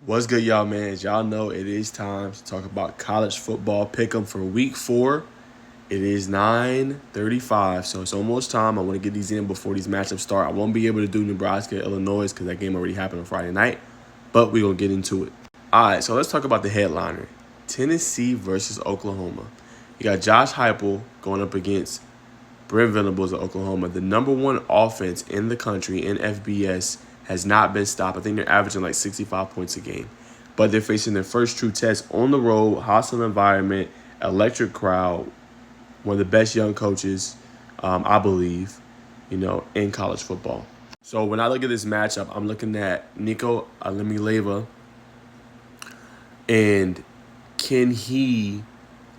What's good, y'all, man? As y'all know, it is time to talk about college football pick'em for week 4. It is 9:35, so it's almost time. I want to get these in before these matchups start. I won't be able to do Nebraska, Illinois, because that game already happened on Friday night, but we're going to get into it. All right, so let's talk about the headliner. Tennessee versus Oklahoma. You got Josh Heupel going up against Brent Venables of Oklahoma. The number one offense in the country in FBS has not been stopped. I think they're averaging like 65 points a game. But they're facing their first true test on the road, hostile environment, electric crowd, one of the best young coaches, I believe, in college football. So when I look at this matchup, I'm looking at Nico Alimileva, and can he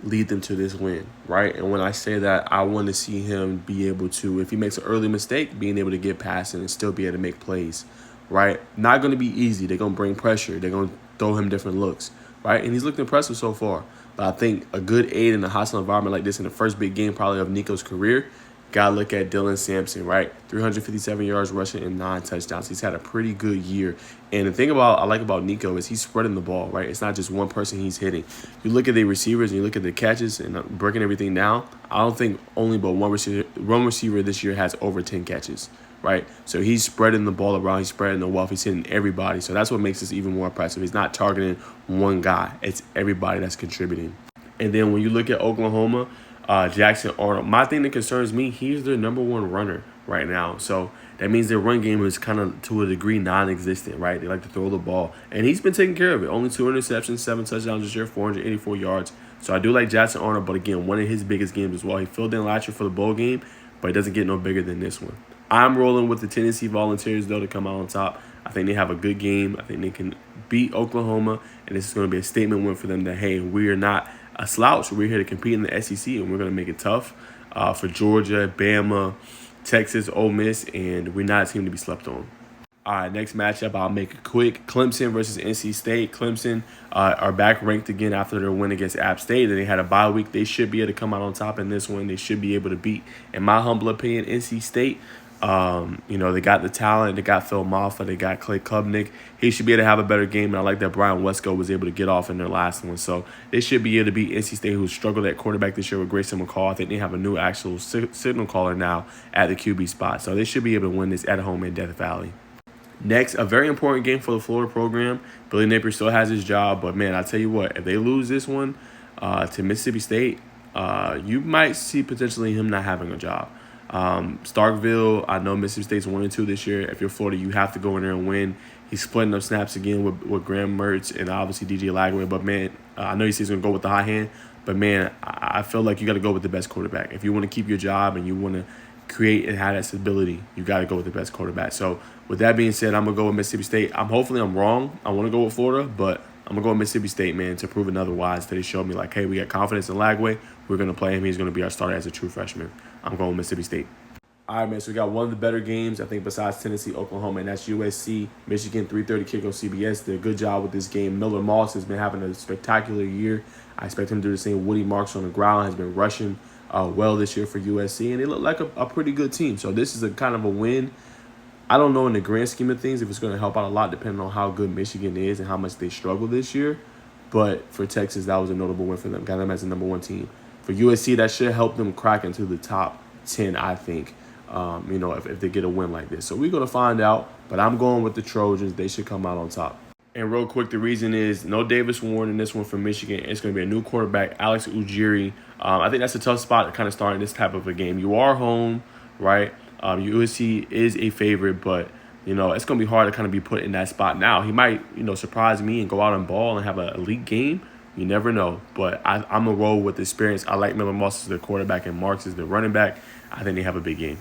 lead them to this win, right? And when I say that, I want to see him be able to, if he makes an early mistake, being able to get past it and still be able to make plays, right? Not going to be easy. They're going to bring pressure. They're going to throw him different looks, right? And he's looked impressive so far. But I think a good aid in a hostile environment like this in the first big game probably of Nico's career, got to look at Dylan Sampson, right? 357 yards rushing and 9 touchdowns. He's had a pretty good year. And the thing I like about Nico is he's spreading the ball, right? It's not just one person he's hitting. You look at the receivers and you look at the catches and breaking everything down. I don't think only but one receiver this year has over 10 catches, right? So he's spreading the ball around. He's spreading the wealth. He's hitting everybody. So that's what makes this even more impressive. He's not targeting one guy. It's everybody that's contributing. And then when you look at Oklahoma, Jackson Arnold. My thing that concerns me, he's their number one runner right now. So that means their run game is kind of, to a degree, non-existent, right? They like to throw the ball. And he's been taking care of it. Only 2 interceptions, 7 touchdowns this year, 484 yards. So I do like Jackson Arnold, but again, one of his biggest games as well. He filled in last year for the bowl game, but it doesn't get no bigger than this one. I'm rolling with the Tennessee Volunteers, though, to come out on top. I think they have a good game. I think they can beat Oklahoma, and this is going to be a statement win for them that, hey, we are not a slouch. We're here to compete in the SEC, and we're going to make it tough for Georgia, Bama, Texas, Ole Miss, and we're not a team to be slept on. All right, next matchup, I'll make it quick. Clemson versus NC State. Clemson are back ranked again after their win against App State. They had a bye week. They should be able to come out on top in this one. They should be able to beat, in my humble opinion, NC State. They got the talent. They got Phil Maffa. They got Clay Klubnik. He should be able to have a better game, and I like that Brian Wesco was able to get off in their last one. So they should be able to beat NC State, who struggled at quarterback this year with Grayson McCall. I think they have a new actual signal caller now at the QB spot. So they should be able to win this at home in Death Valley. Next, a very important game for the Florida program. Billy Napier still has his job, but, man, I tell you what, if they lose this one to Mississippi State, you might see potentially him not having a job. Starkville, I know Mississippi State's 1-2 this year. If you're Florida, you have to go in there and win. He's splitting up snaps again with Graham Mertz and obviously DJ Lagway. But, man, I know he says he's going to go with the high hand. But, man, I feel like you got to go with the best quarterback. If you want to keep your job and you want to create and have that stability, you got to go with the best quarterback. So, with that being said, I'm going to go with Mississippi State. Hopefully I'm wrong. I want to go with Florida, but I'm going to go with Mississippi State, man, to prove otherwise. That he showed me, like, hey, we got confidence in Lagway. We're going to play him. He's going to be our starter as a true freshman. I'm going with Mississippi State. All right, man, so we got one of the better games, I think, besides Tennessee, Oklahoma, and that's USC. Michigan, 3:30 kick on CBS. Did a good job with this game. Miller Moss has been having a spectacular year. I expect him to do the same. Woody Marks on the ground has been rushing well this year for USC, and they look like a pretty good team. So this is a kind of a win. I don't know in the grand scheme of things if it's going to help out a lot depending on how good Michigan is and how much they struggle this year. But for Texas, that was a notable win for them. Got them as the number 1 team. For USC, that should help them crack into the top 10, I think, if they get a win like this. So we're going to find out. But I'm going with the Trojans. They should come out on top. And real quick, the reason is no Davis Warren in this one for Michigan. It's going to be a new quarterback, Alex Ujiri. I think that's a tough spot to kind of start in this type of a game. You are home, right? USC is a favorite, but, it's going to be hard to kind of be put in that spot now. He might, surprise me and go out and ball and have an elite game. You never know. But I'm going to roll with the experience. I like Miller Moss as the quarterback and Marks as the running back. I think they have a big game.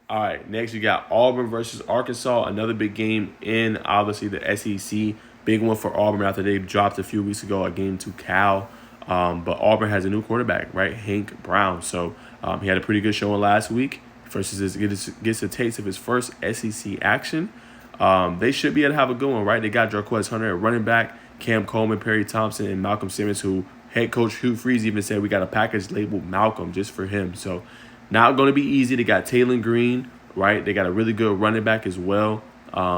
All right, next you got Auburn versus Arkansas. Another big game in, obviously, the SEC. Big one for Auburn after they dropped a few weeks ago a game to Cal. But Auburn has a new quarterback, right? Hank Brown. So he had a pretty good showing last week. Versus gets a taste of his first SEC action. They should be able to have a good one, right? They got Jarquez Hunter at running back, Cam Coleman, Perry Thompson, and Malcolm Simmons, who head coach Hugh Freeze even said we got a package labeled Malcolm just for him. So not going to be easy. They got Taylor Green, right? They got a really good running back as well.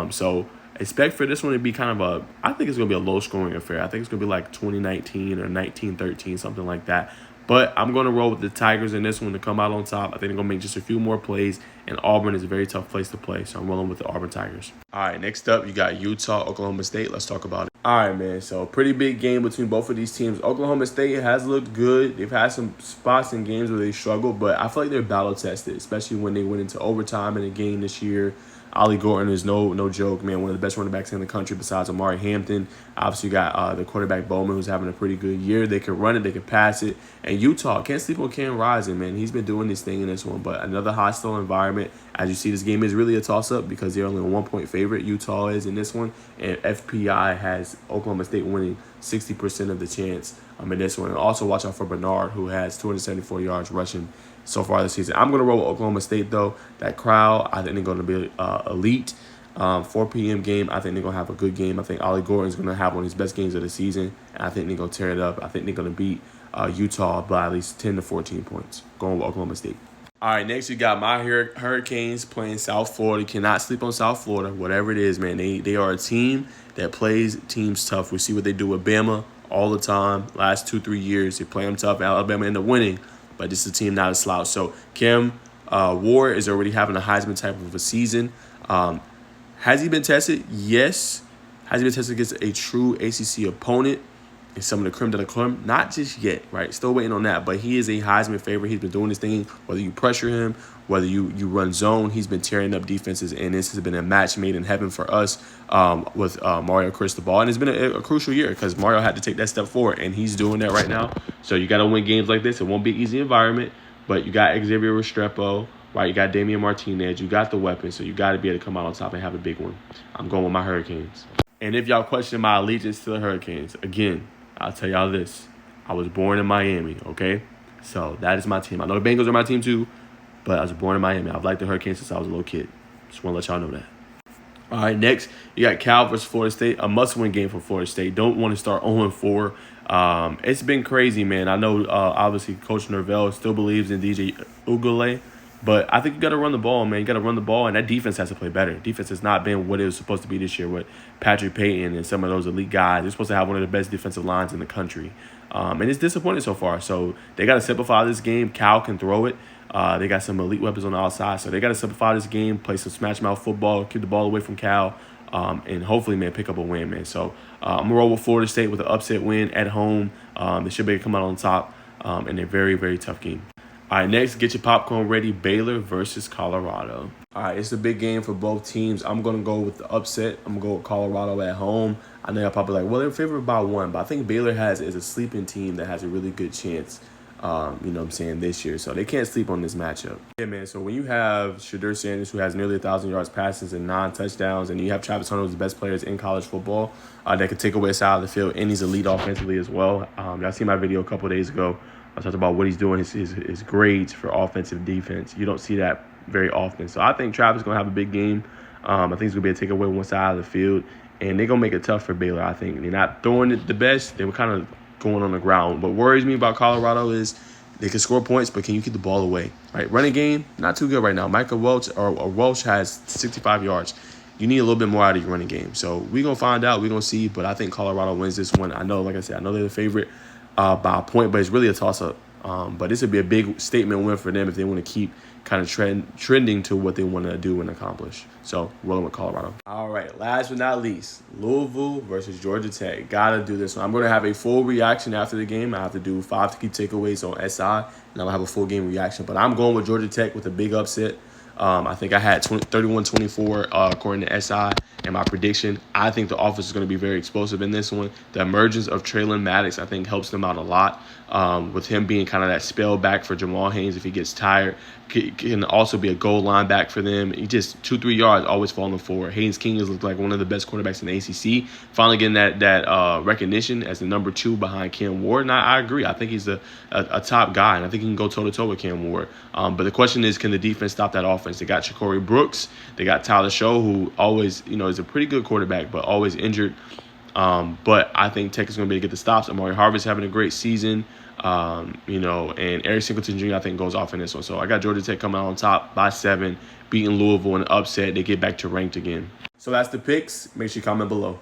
So Expect for this one to be kind of I think it's going to be a low-scoring affair. I think it's going to be like 2019 or 1913, something like that. But I'm going to roll with the Tigers in this one to come out on top. I think they're going to make just a few more plays, and Auburn is a very tough place to play. So I'm rolling with the Auburn Tigers. All right, next up, you got Utah, Oklahoma State. Let's talk about it. All right, man. So pretty big game between both of these teams. Oklahoma State has looked good. They've had some spots in games where they struggled, but I feel like they're battle-tested, especially when they went into overtime in a game this year. Ollie Gordon is no joke, man. One of the best running backs in the country besides Amari Hampton. Obviously, you got the quarterback Bowman, who's having a pretty good year. They can run it, they can pass it. And Utah, can't sleep on Cam Rising, man. He's been doing this thing in this one. But another hostile environment. As you see, this game is really a toss-up because they're only a 1-point favorite. Utah is in this one. And FPI has Oklahoma State winning 60% of the chance in this one. And also watch out for Bernard, who has 274 yards rushing so far this season. I'm going to roll with Oklahoma State, though. That crowd, I think they're going to be elite. 4 p.m. game, I think they're going to have a good game. I think Ollie Gordon's going to have one of his best games of the season, and I think they're going to tear it up. I think they're going to beat Utah by at least 10 to 14 points, going with Oklahoma State. All right, next you got my Hurricanes playing South Florida. You cannot sleep on South Florida, whatever it is, man. They are a team that plays teams tough. We see what they do with Bama all the time. Last 2-3 years, they play them tough. Alabama end up winning. But this is a team not a slouch. So Cam Ward is already having a Heisman type of a season. Has he been tested? Yes. Has he been tested against a true ACC opponent and some of the creme de la creme? Not just yet, right? Still waiting on that. But he is a Heisman favorite. He's been doing this thing. Whether you pressure him, whether you run zone, he's been tearing up defenses. And this has been a match made in heaven for us with Mario Cristobal. And it's been a crucial year because Mario had to take that step forward. And he's doing that right now. So you got to win games like this. It won't be an easy environment. But you got Xavier Restrepo, right? You got Damian Martinez. You got the weapons. So you got to be able to come out on top and have a big one. I'm going with my Hurricanes. And if y'all question my allegiance to the Hurricanes, again, I'll tell y'all this. I was born in Miami, okay? So that is my team. I know the Bengals are my team too, but I was born in Miami. I've liked the Hurricanes since I was a little kid. Just want to let y'all know that. All right, next, you got Cal versus Florida State. A must-win game for Florida State. Don't want to start 0-4. It's been crazy, man. I know, obviously, Coach Norvell still believes in DJ Ugule, but I think you got to run the ball, man. You got to run the ball, and that defense has to play better. Defense has not been what it was supposed to be this year with Patrick Payton and some of those elite guys. They're supposed to have one of the best defensive lines in the country. And it's disappointing so far. So they got to simplify this game. Cal can throw it. They got some elite weapons on the outside. So they got to simplify this game, play some smash-mouth football, keep the ball away from Cal, and hopefully, man, pick up a win, man. So I'm going to roll with Florida State with an upset win at home. They should be able to come out on top in a very, very tough game. All right, next, get your popcorn ready. Baylor versus Colorado. All right, it's a big game for both teams. I'm going to go with the upset. I'm going to go with Colorado at home. I know y'all probably like, well, they're favored by 1, but I think Baylor is a sleeping team that has a really good chance, you know what I'm saying, this year. So they can't sleep on this matchup. Yeah, man, so when you have Shedeur Sanders, who has nearly 1,000 yards passes and 9 touchdowns, and you have Travis Hunter, who's the best players in college football, that could take away a side of the field, and he's elite offensively as well. Y'all seen my video a couple of days ago. I talked about what he's doing, his grades for offensive defense. You don't see that very often. So I think Travis is going to have a big game. I think he's going to be able to take away one side of the field. And they're going to make it tough for Baylor, I think. They're not throwing it the best. They were kind of going on the ground. What worries me about Colorado is they can score points, but can you keep the ball away? Right? Running game, not too good right now. Michael Welch or Welch has 65 yards. You need a little bit more out of your running game. So we're going to find out. We're going to see. But I think Colorado wins this one. I know, like I said, I know they're the favorite by a point, but it's really a toss-up. But this would be a big statement win for them if they want to keep kind of trending to what they want to do and accomplish. So, rolling with Colorado. All right, last but not least, Louisville versus Georgia Tech. Got to do this one. I'm going to have a full reaction after the game. I have to do 5 key takeaways on SI, and I'm going to have a full game reaction. But I'm going with Georgia Tech with a big upset. I think I had 31-24 according to SI in my prediction. I think the offense is going to be very explosive in this one. The emergence of Traylon Maddox, I think, helps them out a lot. With him being kind of that spell back for Jamal Haynes if he gets tired. Can also be a goal line back for them. He just 2-3 yards always falling forward. Haynes King has looked like one of the best quarterbacks in the ACC. Finally getting that recognition as the number 2 behind Cam Ward. And I agree. I think he's a top guy, and I think he can go toe-to-toe with Cam Ward. But the question is, can the defense stop that offense? They got Shakori Brooks. They got Tyler Show, who always, is a pretty good quarterback, but always injured. But I think Tech is going to be able to get the stops. Amari Harvey's having a great season. And Eric Singleton Jr. I think goes off in this one. So I got Georgia Tech coming out on top by 7, beating Louisville in an upset. They get back to ranked again. So that's the picks. Make sure you comment below.